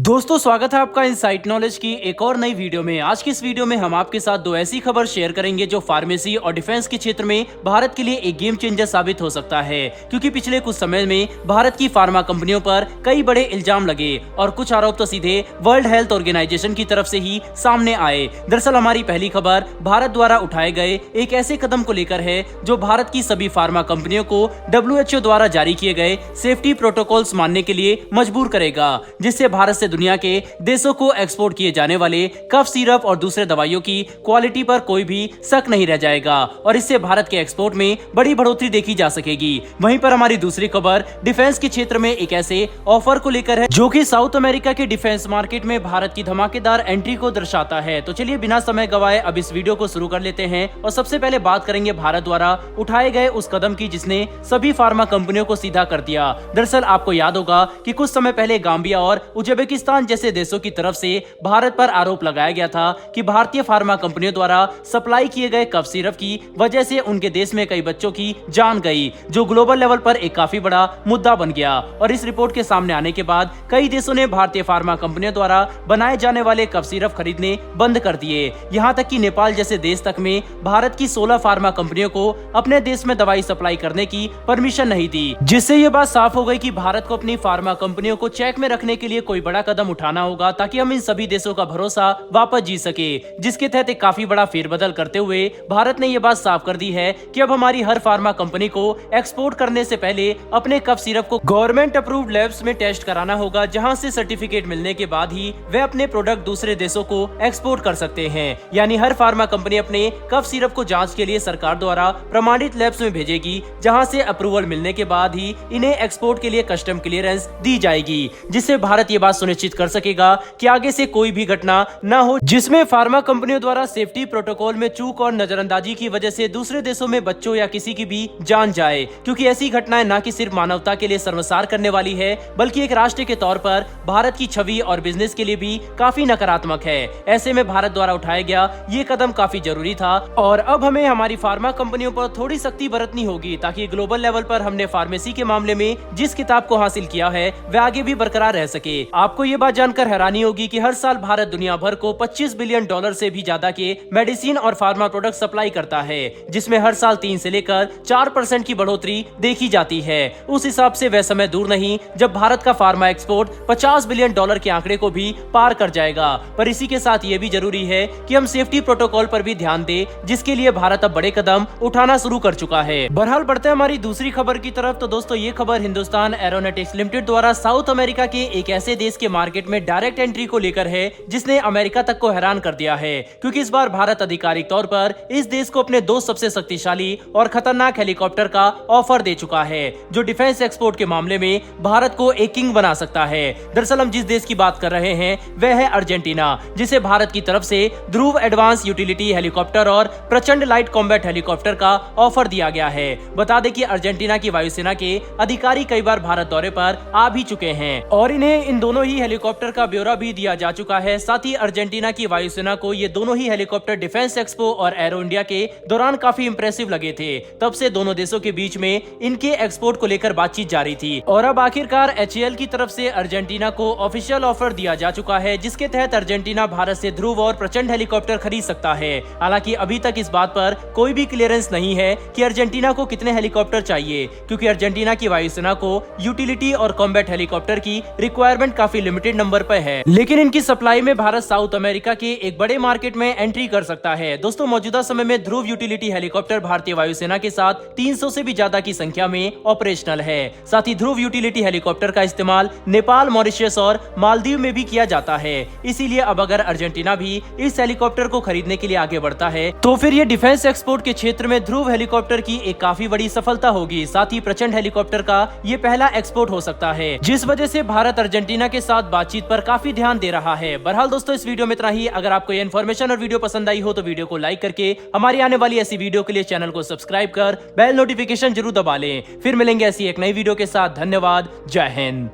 दोस्तों स्वागत है आपका इनसाइट नॉलेज की एक और नई वीडियो में। आज की इस वीडियो में हम आपके साथ दो ऐसी खबर शेयर करेंगे जो फार्मेसी और डिफेंस के क्षेत्र में भारत के लिए एक गेम चेंजर साबित हो सकता है, क्योंकि पिछले कुछ समय में भारत की फार्मा कंपनियों पर कई बड़े इल्जाम लगे और कुछ आरोप तो सीधे वर्ल्ड हेल्थ ऑर्गेनाइजेशन की तरफ से ही सामने आए। दरअसल हमारी पहली खबर भारत द्वारा उठाए गए एक ऐसे कदम को लेकर है जो भारत की सभी फार्मा कंपनियों को WHO द्वारा जारी किए गए सेफ्टी प्रोटोकॉल्स मानने के लिए मजबूर करेगा, जिससे भारत से दुनिया के देशों को एक्सपोर्ट किए जाने वाले कफ सिरप और दूसरे दवाइयों की क्वालिटी पर कोई भी शक नहीं रह जाएगा और इससे भारत के एक्सपोर्ट में बड़ी बढ़ोतरी देखी जा सकेगी। वहीं पर हमारी दूसरी खबर डिफेंस के क्षेत्र में एक ऐसे ऑफर को लेकर है जो कि साउथ अमेरिका के डिफेंस मार्केट में भारत की धमाकेदार एंट्री को दर्शाता है। तो चलिए बिना समय गवाए अब इस वीडियो को शुरू कर लेते हैं और सबसे पहले बात करेंगे भारत द्वारा उठाए गए उस कदम की जिसने सभी फार्मा कंपनियों को सीधा कर दिया। दरअसल आपको याद होगा कि कुछ समय पहले गाम्बिया और उज्बेकिस्तान जैसे देशों की तरफ से भारत पर आरोप लगाया गया था कि भारतीय फार्मा कंपनियों द्वारा सप्लाई किए गए कफ सिरप की वजह से उनके देश में कई बच्चों की जान गई, जो ग्लोबल लेवल पर एक काफी बड़ा मुद्दा बन गया। और इस रिपोर्ट के सामने आने के बाद कई देशों ने भारतीय फार्मा कंपनियों द्वारा बनाए जाने वाले कफ सिरप खरीदने बंद कर दिए। यहाँ तक कि नेपाल जैसे देश तक में भारत की 16 फार्मा कंपनियों को अपने देश में दवाई सप्लाई करने की परमिशन नहीं दी, जिससे ये बात साफ हो गई कि भारत को अपनी फार्मा कंपनियों को चेक में रखने के लिए कोई बड़ा कदम उठाना होगा ताकि हम इन सभी देशों का भरोसा वापस जीत सके। जिसके तहत एक काफी बड़ा फेरबदल करते हुए भारत ने यह बात साफ कर दी है कि अब हमारी हर फार्मा कंपनी को एक्सपोर्ट करने से पहले अपने कफ सिरप को गवर्नमेंट अप्रूव्ड लैब्स में टेस्ट कराना होगा, जहां से सर्टिफिकेट मिलने के बाद ही वे अपने प्रोडक्ट दूसरे देशों को एक्सपोर्ट कर सकते हैं। यानी हर फार्मा कंपनी अपने कफ सिरप को जाँच के लिए सरकार द्वारा प्रमाणित लैब्स में भेजेगी, जहाँ से अप्रूवल मिलने के बाद ही इन्हें एक्सपोर्ट के लिए कस्टम क्लियरेंस दी जाएगी, जिससे भारत ये बात सुनिश्चित कर सकेगा कि आगे से कोई भी घटना न हो जिसमें फार्मा कंपनियों द्वारा सेफ्टी प्रोटोकॉल में चूक और नजरअंदाजी की वजह से दूसरे देशों में बच्चों या किसी की भी जान जाए, क्योंकि ऐसी घटनाएं न कि सिर्फ मानवता के लिए शर्मसार करने वाली है बल्कि एक राष्ट्र के तौर पर भारत की छवि और बिजनेस के लिए भी काफी नकारात्मक है। ऐसे में भारत द्वारा उठाया गया ये कदम काफी जरूरी था और अब हमें हमारी फार्मा कंपनियों पर थोड़ी सख्ती बरतनी होगी ताकि ग्लोबल लेवल पर हमने फार्मेसी के मामले में जिस किताब को हासिल किया है वह आगे भी बरकरार रह सके। आपको ये बात जानकर हैरानी होगी कि हर साल भारत दुनिया भर को $25 बिलियन से भी ज्यादा के मेडिसिन और फार्मा प्रोडक्ट सप्लाई करता है, जिसमें हर साल 3 से लेकर 4% की बढ़ोतरी देखी जाती है। उस हिसाब से वह समय दूर नहीं जब भारत का फार्मा एक्सपोर्ट $50 बिलियन के आंकड़े को भी पार कर जाएगा। पर इसी के साथ ये भी जरूरी है कि हम सेफ्टी प्रोटोकॉल पर भी ध्यान दें, जिसके लिए भारत अब बड़े कदम उठाना शुरू कर चुका है। बहरहाल बढ़ते हैं हमारी दूसरी खबर की तरफ। तो दोस्तों ये खबर हिंदुस्तान एरोनॉटिक्स लिमिटेड द्वारा साउथ अमेरिका के एक ऐसे देश के मार्केट में डायरेक्ट एंट्री को लेकर है जिसने अमेरिका तक को हैरान कर दिया है, क्योंकि इस बार भारत आधिकारिक तौर पर इस देश को अपने 2 सबसे शक्तिशाली और खतरनाक हेलीकॉप्टर का ऑफर दे चुका है, जो डिफेंस एक्सपोर्ट के मामले में भारत को एक किंग बना सकता है। दरअसल हम जिस देश की बात कर रहे हैं वह है अर्जेंटीना, जिसे भारत की तरफ से ध्रुव एडवांस यूटिलिटी हेलीकॉप्टर और प्रचंड लाइट कॉम्बैट हेलीकॉप्टर का ऑफर दिया गया है। बता दें कि अर्जेंटीना की वायुसेना के अधिकारी कई बार भारत दौरे पर आ भी चुके हैं और इन्हें इन दोनों ही हेलीकॉप्टर का ब्यौरा भी दिया जा चुका है। साथ ही अर्जेंटीना की वायुसेना को ये दोनों ही हेलीकॉप्टर डिफेंस एक्सपो और एरो इंडिया के दौरान काफी इंप्रेसिव लगे थे। तब से दोनों देशों के बीच में इनके एक्सपोर्ट को लेकर बातचीत जारी थी और अब आखिरकार HAL की तरफ से अर्जेंटीना को ऑफिशियल ऑफर दिया जा चुका है, जिसके तहत अर्जेंटीना भारत से ध्रुव और प्रचंड हेलीकॉप्टर खरीद सकता है। हालांकि अभी तक इस बात पर कोई भी क्लियरेंस नहीं है कि अर्जेंटीना को कितने हेलीकॉप्टर चाहिए, क्योंकि अर्जेंटीना की वायुसेना को यूटिलिटी और कॉम्बैट हेलीकॉप्टर की रिक्वायरमेंट काफी लिमिटेड नंबर पर है, लेकिन इनकी सप्लाई में भारत साउथ अमेरिका के एक बड़े मार्केट में एंट्री कर सकता है। दोस्तों मौजूदा समय में ध्रुव यूटिलिटी हेलीकॉप्टर भारतीय वायुसेना के साथ 300 से भी ज्यादा की संख्या में ऑपरेशनल है। साथ ही ध्रुव यूटिलिटी हेलीकॉप्टर का इस्तेमाल नेपाल, मॉरिशस और मालदीव में भी किया जाता है। इसीलिए अब अगर अर्जेंटीना भी इस हेलीकॉप्टर को खरीदने के लिए आगे बढ़ता है तो फिर ये डिफेंस एक्सपोर्ट के क्षेत्र में ध्रुव हेलीकॉप्टर की एक काफी बड़ी सफलता होगी। साथ ही प्रचंड हेलीकॉप्टर का ये पहला एक्सपोर्ट हो सकता है, जिस वजह से भारत अर्जेंटीना के साथ बातचीत पर काफी ध्यान दे रहा है। बहरहाल दोस्तों इस वीडियो में इतना ही। अगर आपको ये इन्फॉर्मेशन और वीडियो पसंद आई हो तो वीडियो को लाइक करके हमारी आने वाली ऐसी वीडियो के लिए चैनल को सब्सक्राइब कर बेल नोटिफिकेशन जरूर दबा लें। फिर मिलेंगे ऐसी एक नई वीडियो के साथ। धन्यवाद। जय हिंद।